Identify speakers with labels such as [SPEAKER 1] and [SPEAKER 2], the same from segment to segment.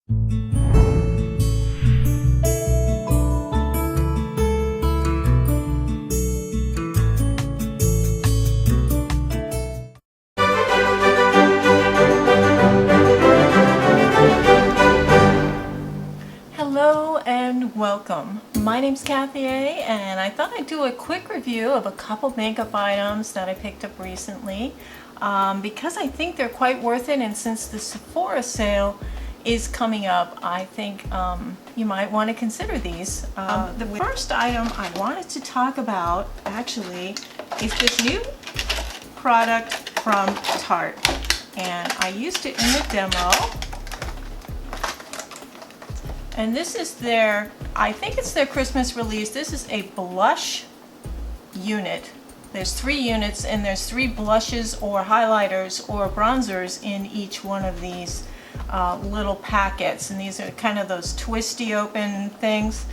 [SPEAKER 1] Hello and welcome. My name's Kathy A, and I thought I'd do a quick review of a couple makeup items that I picked up recently because I think they're quite worth it, and since the Sephora sale is coming up, I think you might want to consider these. The first item I wanted to talk about actually is this new product from Tarte, and I used it in the demo. And this is their, I think it's their Christmas release. This is a blush unit. There's 3 units, and there's 3 blushes or highlighters or bronzers in each one of these little packets. And these are kind of those twisty open things.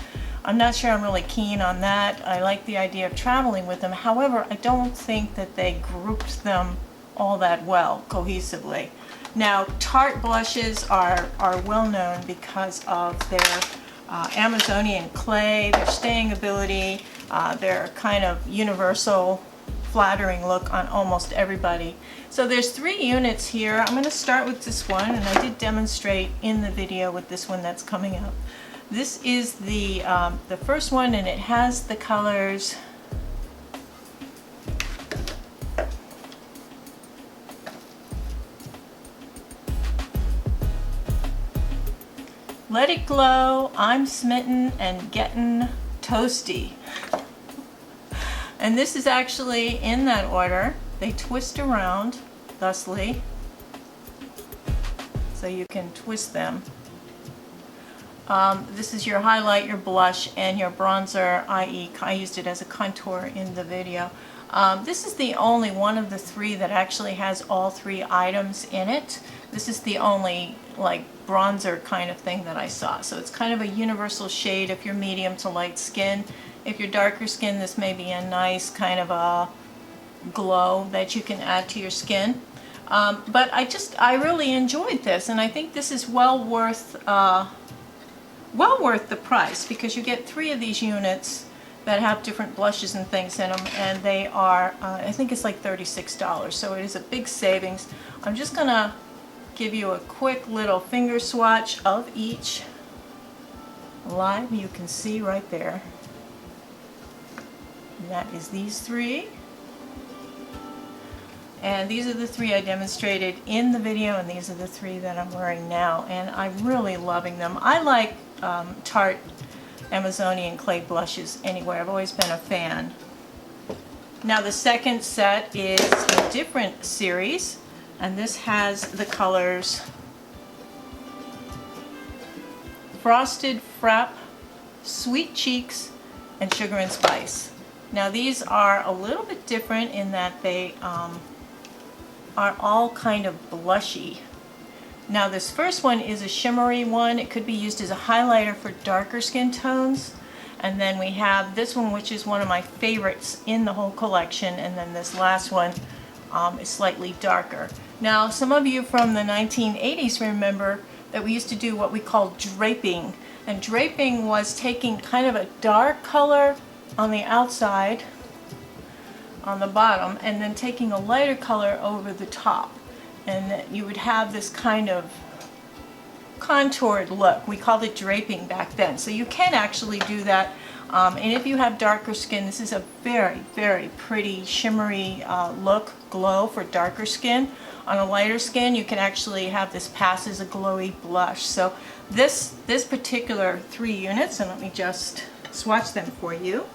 [SPEAKER 1] I'm not sure I'm really keen on that. I like the idea of traveling with them. However, I don't think that they grouped them all that well cohesively. Now, Tarte blushes are well known because of their Amazonian clay, their staying ability, their kind of universal flattering look on almost everybody. So there's 3 units here. I'm going to start with this one, and I did demonstrate in the video with this one that's coming up. This is the first one, and it has the colors Let It Glow, I'm Smitten, and Gettin' Toasty. And this is actually in that order. They twist around thusly, so you can twist them. This is your highlight, your blush, and your bronzer, i.e. I used it as a contour in the video. This is the only one of the 3 that actually has all 3 items in it. This is the only like bronzer kind of thing that I saw. So it's kind of a universal shade if you're medium to light skin. If you're darker skin, this may be a nice kind of a glow that you can add to your skin. But I really enjoyed this, and I think this is well worth the price, because you get 3 of these units that have different blushes and things in them, and they are, I think it's like $36, so it is a big savings. I'm just gonna give you a quick little finger swatch of each live. You can see right there. And that is these 3. And these are the 3 I demonstrated in the video, and these are the 3 that I'm wearing now, and I'm really loving them. I like Tarte Amazonian clay blushes anyway. I've always been a fan. Now the second set is a different series, and this has the colors Frosted Frappe, Sweet Cheeks, and Sugar and Spice. Now these are a little bit different in that they are all kind of blushy. Now this first one is a shimmery one. It could be used as a highlighter for darker skin tones. And then we have this one, which is one of my favorites in the whole collection. And then this last one is slightly darker. Now some of you from the 1980s remember that we used to do what we call draping. And draping was taking kind of a dark color on the outside, on the bottom, and then taking a lighter color over the top. And you would have this kind of contoured look. We called it draping back then. So you can actually do that. And if you have darker skin, this is a very, very pretty shimmery look, glow for darker skin. On a lighter skin, you can actually have this pass as a glowy blush. So this particular 3 units, and let me just swatch them for you.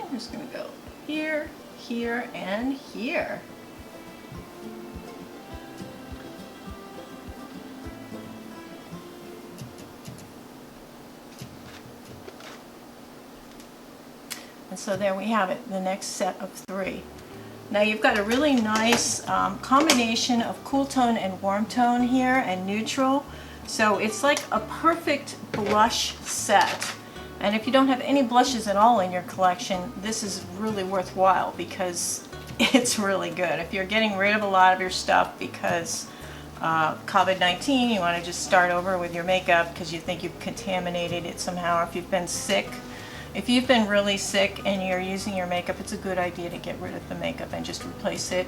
[SPEAKER 1] I'm just going to go here, here, and here. And so there we have it, the next set of 3. Now you've got a really nice combination of cool tone and warm tone here, and neutral. So it's like a perfect blush set. And if you don't have any blushes at all in your collection, this is really worthwhile because it's really good. If you're getting rid of a lot of your stuff because COVID-19, you want to just start over with your makeup because you think you've contaminated it somehow, or if you've been sick. If you've been really sick and you're using your makeup, it's a good idea to get rid of the makeup and just replace it.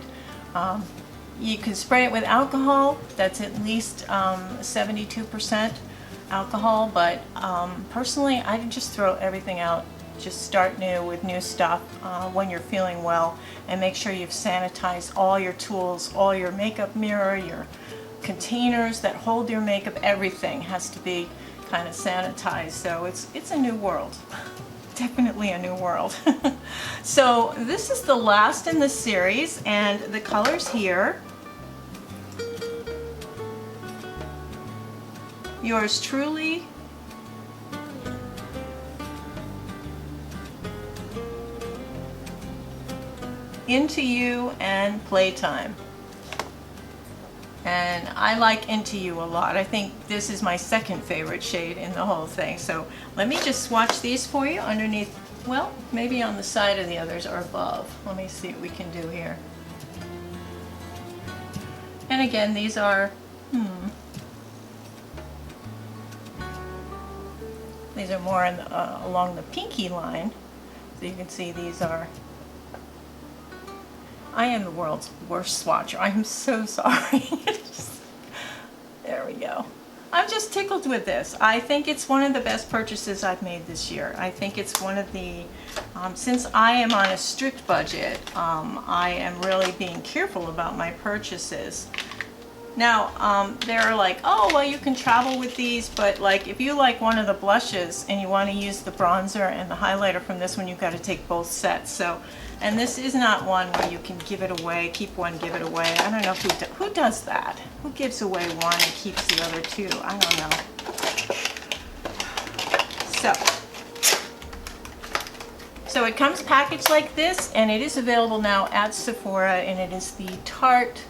[SPEAKER 1] You can spray it with alcohol. That's at least 72% alcohol, but personally I just throw everything out. Just start new with new stuff when you're feeling well, and make sure you've sanitized all your tools, all your makeup mirror, your containers that hold your makeup. Everything has to be kind of sanitized. So it's a new world. Definitely a new world. So this is the last in the series, and the colors here. Yours truly, Into You, and Playtime. And I like Into You a lot. I think this is my second favorite shade in the whole thing. So let me just swatch these for you underneath, well, maybe on the side of the others or above. Let me see what we can do here. And again, these are, these are more in the, along the pinky line. So you can see these are, I am the world's worst swatcher. I am so sorry. There we go. I'm just tickled with this. I think it's one of the best purchases I've made this year. I think it's one of the, since I am on a strict budget, I am really being careful about my purchases. Now, they're like, oh, well, you can travel with these, but like if you like one of the blushes and you want to use the bronzer and the highlighter from this one, you've got to take both sets. So, and this is not one where you can give it away, keep one, give it away. I don't know who does that. Who gives away one and keeps the other two? I don't know. So it comes packaged like this, and it is available now at Sephora, and it is the Tarte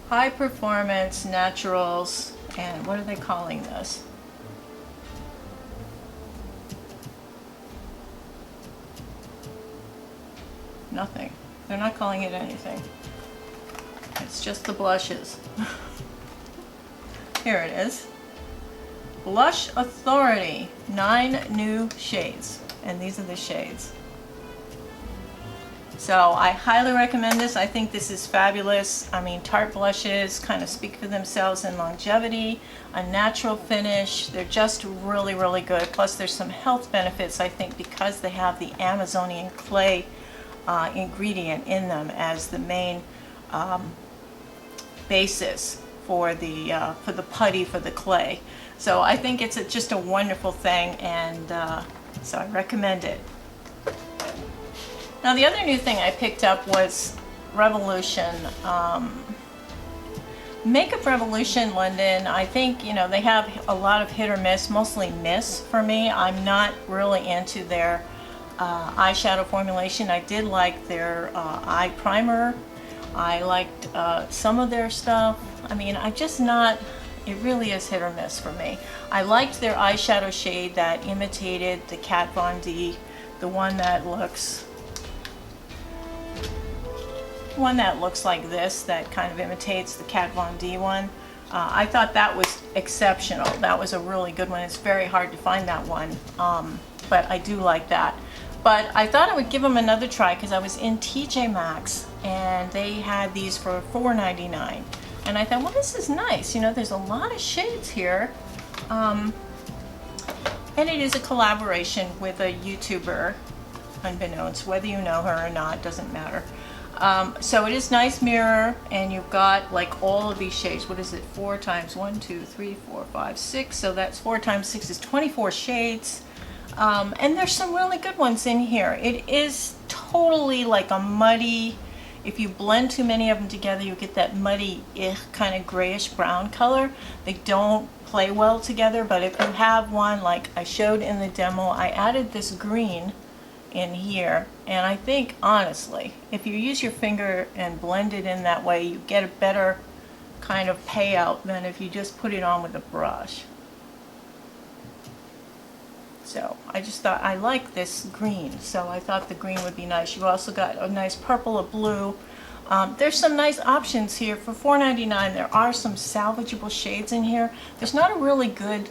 [SPEAKER 1] High Performance Naturals, and what are they calling this? Nothing. They're not calling it anything. It's just the blushes. Here it is. Blush Authority, 9 new shades, and these are the shades. So I highly recommend this. I think this is fabulous. I mean, Tarte blushes kind of speak for themselves in longevity, a natural finish. They're just really, really good. Plus there's some health benefits, I think, because they have the Amazonian clay ingredient in them as the main basis for the putty, for the clay. So I think it's just a wonderful thing, and so I recommend it. Now the other new thing I picked up was Revolution. Makeup Revolution London, I think, you know, they have a lot of hit or miss, mostly miss for me. I'm not really into their eyeshadow formulation. I did like their eye primer. I liked some of their stuff. I mean, I'm just not, it really is hit or miss for me. I liked their eyeshadow shade that imitated the Kat Von D, the one that looks like this, that kind of imitates the Kat Von D one. I thought that was exceptional. That was a really good one. It's very hard to find that one, but I do like that. But I thought I would give them another try because I was in TJ Maxx and they had these for $4.99. And I thought, well, this is nice. You know, there's a lot of shades here. And it is a collaboration with a YouTuber, unbeknownst, whether you know her or not, doesn't matter. So it is nice mirror, and you've got like all of these shades. What is it? 4 times 1, 2, 3, 4, 5, 6. So that's 4 times 6 is 24 shades. And there's some really good ones in here. It is totally like a muddy, if you blend too many of them together, you get that muddy, kind of grayish brown color. They don't play well together, but if you have one like I showed in the demo, I added this green in here, and I think honestly, if you use your finger and blend it in that way, you get a better kind of payout than if you just put it on with a brush. So I just thought I like this green, so I thought the green would be nice. You've also got a nice purple, a blue. There's some nice options here for $4.99. There are some salvageable shades in here. There's not a really good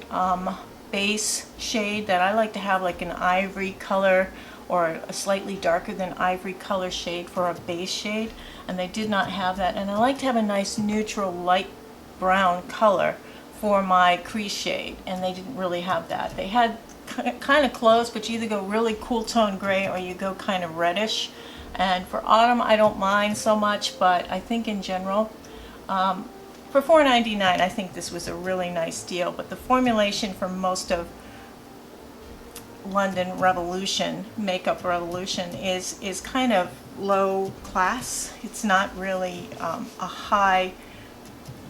[SPEAKER 1] base shade that I like to have, like an ivory color or a slightly darker than ivory color shade for a base shade, and they did not have that. And I like to have a nice neutral light brown color for my crease shade, and they didn't really have that. They had kind of close, but you either go really cool tone gray or you go kind of reddish. And for autumn, I don't mind so much, but I think in general, for $4.99, I think this was a really nice deal. But the formulation for most of London Revolution, Makeup Revolution, is kind of low class. It's not really a high,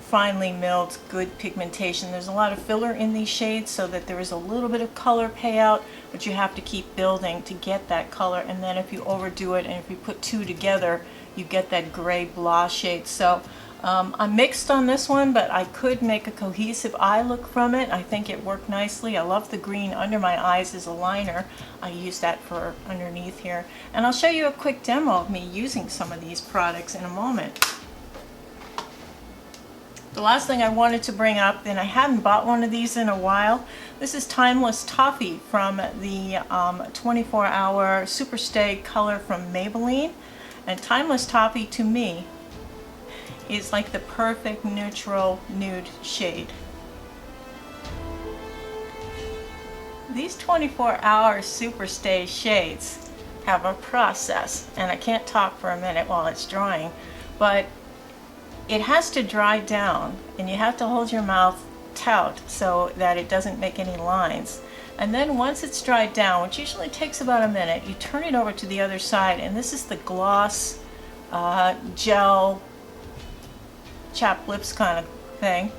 [SPEAKER 1] finely milled, good pigmentation. There's a lot of filler in these shades so that there is a little bit of color payout, but you have to keep building to get that color. And then if you overdo it and if you put two together, you get that gray blah shade. So I'm mixed on this one, but I could make a cohesive eye look from it. I think it worked nicely. I love the green under my eyes as a liner. I use that for underneath here. And I'll show you a quick demo of me using some of these products in a moment. The last thing I wanted to bring up, and I hadn't bought one of these in a while, this is Timeless Toffee from the 24-Hour Superstay color from Maybelline. And Timeless Toffee, to me, is like the perfect neutral nude shade. These 24-Hour Superstay shades have a process, and I can't talk for a minute while it's drying, but it has to dry down, and you have to hold your mouth taut so that it doesn't make any lines. And then once it's dried down, which usually takes about a minute, you turn it over to the other side, and this is the gloss gel chapped lips kind of thing.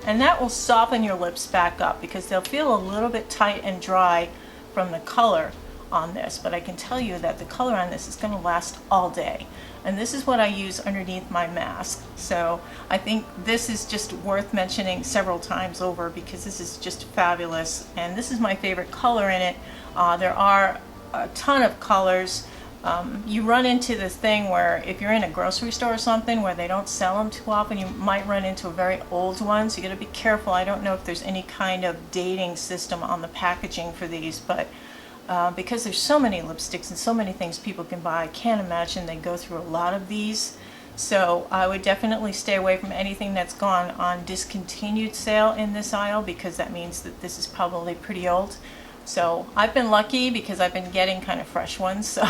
[SPEAKER 1] And that will soften your lips back up because they'll feel a little bit tight and dry from the color on this, but I can tell you that the color on this is going to last all day. And this is what I use underneath my mask. So I think this is just worth mentioning several times over because this is just fabulous. And this is my favorite color in it. There are a ton of colors. You run into this thing where if you're in a grocery store or something where they don't sell them too often, you might run into a very old one. So you got to be careful. I don't know if there's any kind of dating system on the packaging for these, but because there's so many lipsticks and so many things people can buy, I can't imagine they go through a lot of these. So I would definitely stay away from anything that's gone on discontinued sale in this aisle because that means that this is probably pretty old. So I've been lucky because I've been getting kind of fresh ones. So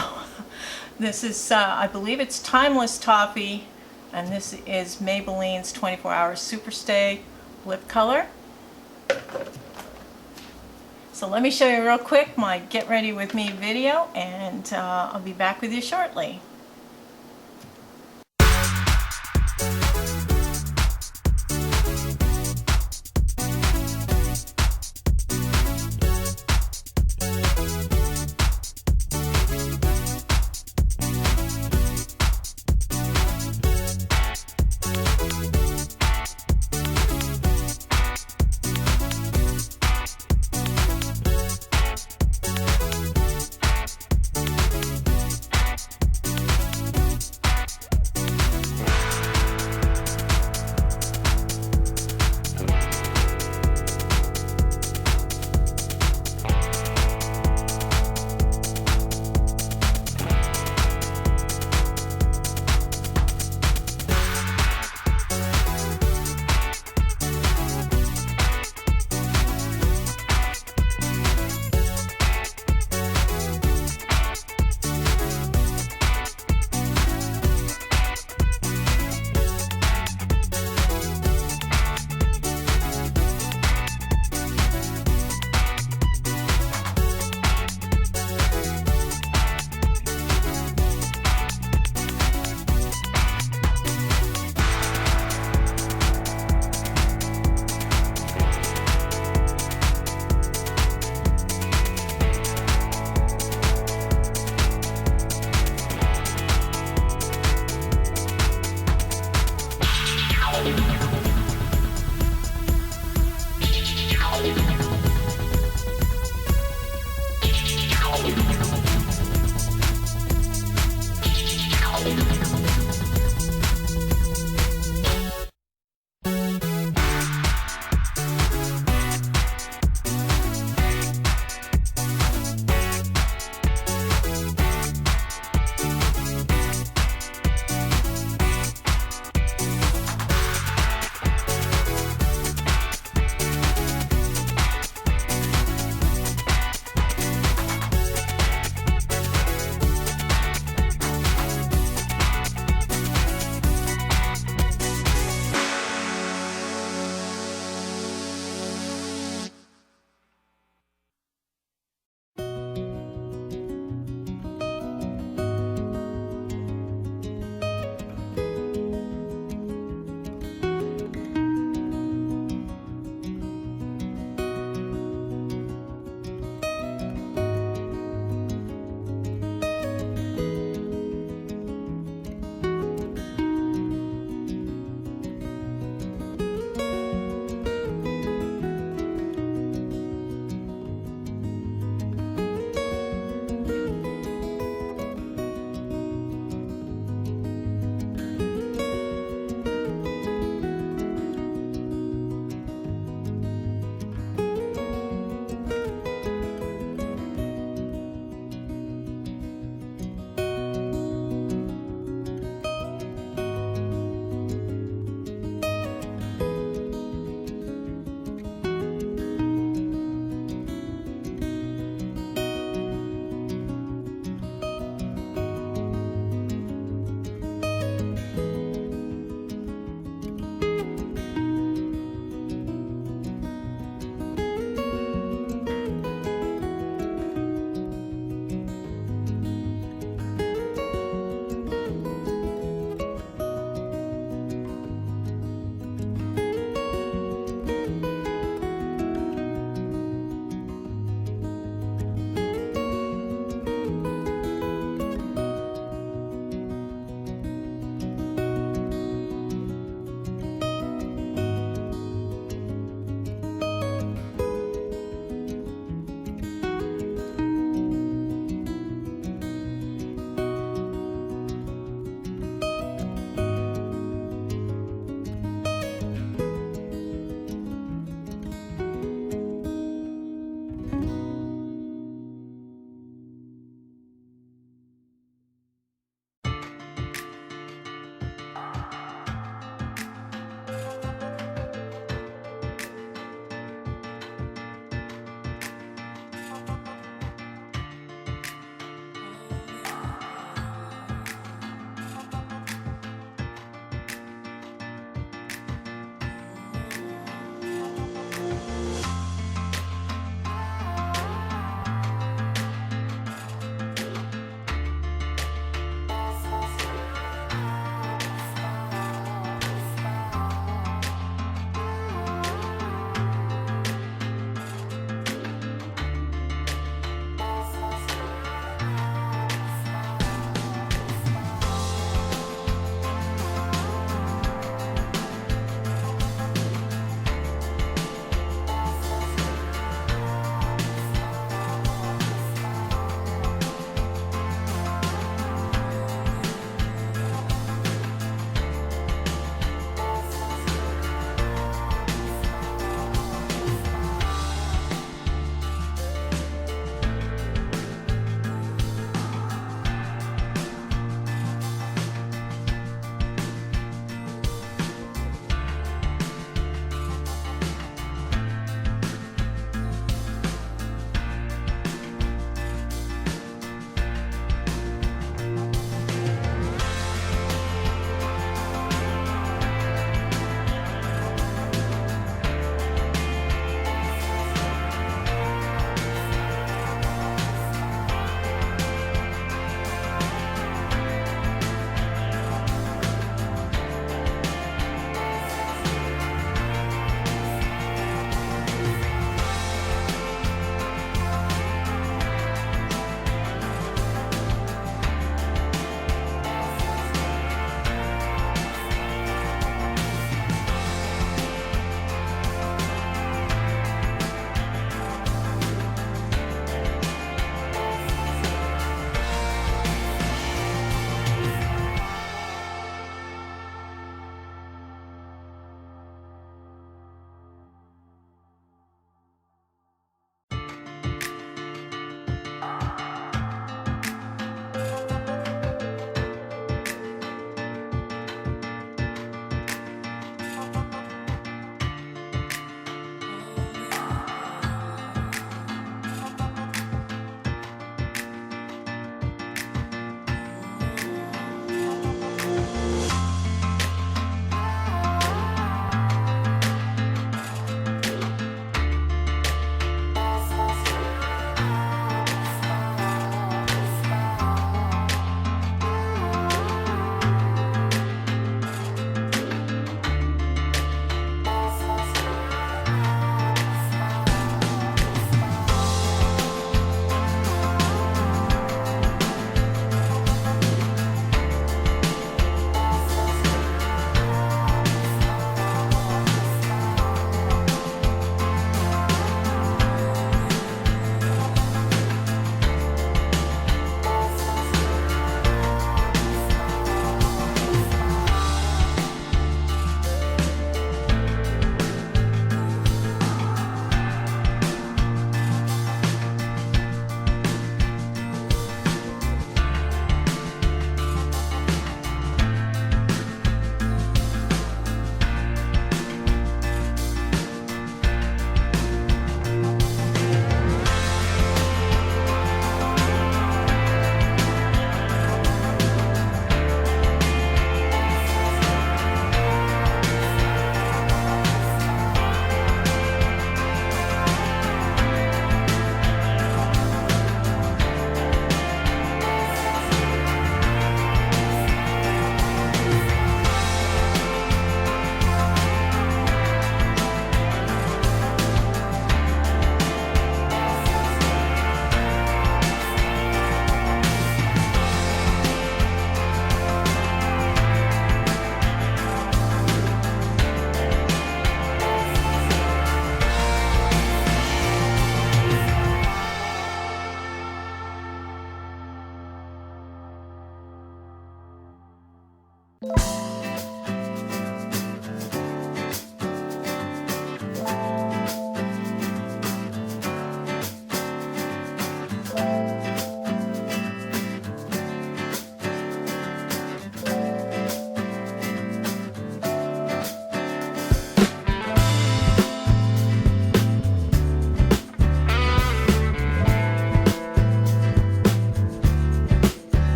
[SPEAKER 1] this is, I believe it's Timeless Toffee, and this is Maybelline's 24-Hour Superstay lip color. So let me show you real quick my Get Ready With Me video, and I'll be back with you shortly.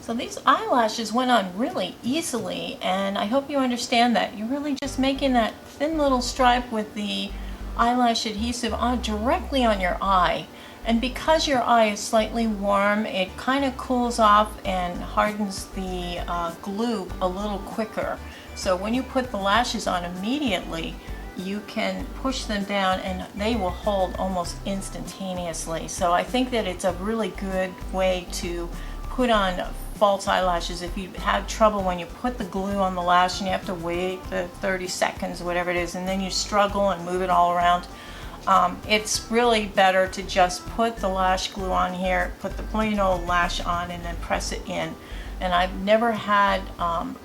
[SPEAKER 1] So these eyelashes went on really easily, and I hope you understand that. You're really just making that thin little stripe with the eyelash adhesive on directly on your eye. And because your eye is slightly warm, it kind of cools off and hardens the glue a little quicker. So when you put the lashes on immediately, you can push them down and they will hold almost instantaneously. So I think that it's a really good way to put on false eyelashes if you have trouble when you put the glue on the lash and you have to wait the 30 seconds, whatever it is, and then you struggle and move it all around. It's really better to just put the lash glue on here, put the plain old lash on, and then press it in. And I've never had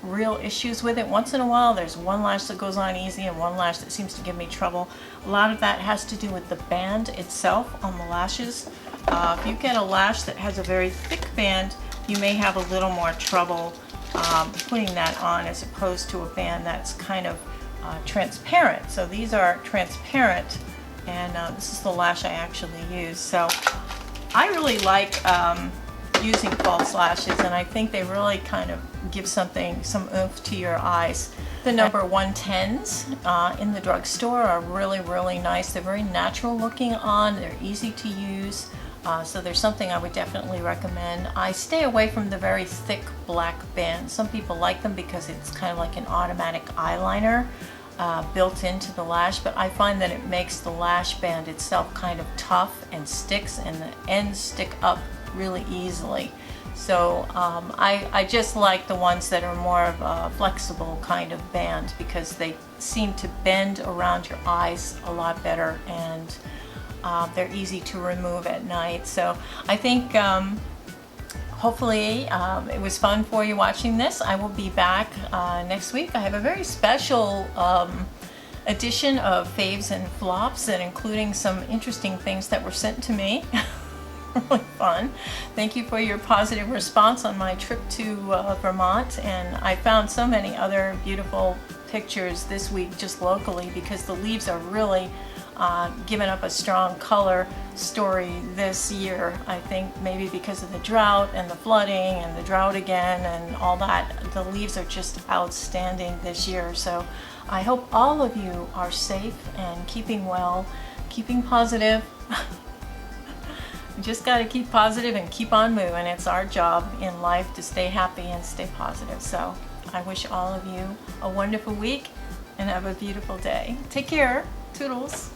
[SPEAKER 1] real issues with it. Once in a while there's one lash that goes on easy and one lash that seems to give me trouble. A lot of that has to do with the band itself on the lashes. If you get a lash that has a very thick band, you may have a little more trouble putting that on as opposed to a band that's kind of transparent. So these are transparent, and this is the lash I actually use. So I really like using false lashes, and I think they really kind of give some oomph to your eyes. The number 110s in the drugstore are really, really nice. They're very natural looking on, they're easy to use. So there's something I would definitely recommend. I stay away from the very thick black bands. Some people like them because it's kind of like an automatic eyeliner built into the lash, but I find that it makes the lash band itself kind of tough and sticks, and the ends stick up really easily. So I just like the ones that are more of a flexible kind of band because they seem to bend around your eyes a lot better, and they're easy to remove at night. So I think hopefully it was fun for you watching this. I will be back next week. I have a very special edition of faves and flops, and including some interesting things that were sent to me. Really fun. Thank you for your positive response on my trip to Vermont, and I found so many other beautiful pictures this week just locally because the leaves are really given up a strong color story this year. I think maybe because of the drought and the flooding and the drought again and all that, the leaves are just outstanding this year. So I hope all of you are safe and keeping well, keeping positive. We just got to keep positive and keep on moving. It's our job in life to stay happy and stay positive. So I wish all of you a wonderful week and have a beautiful day. Take care. Toodles.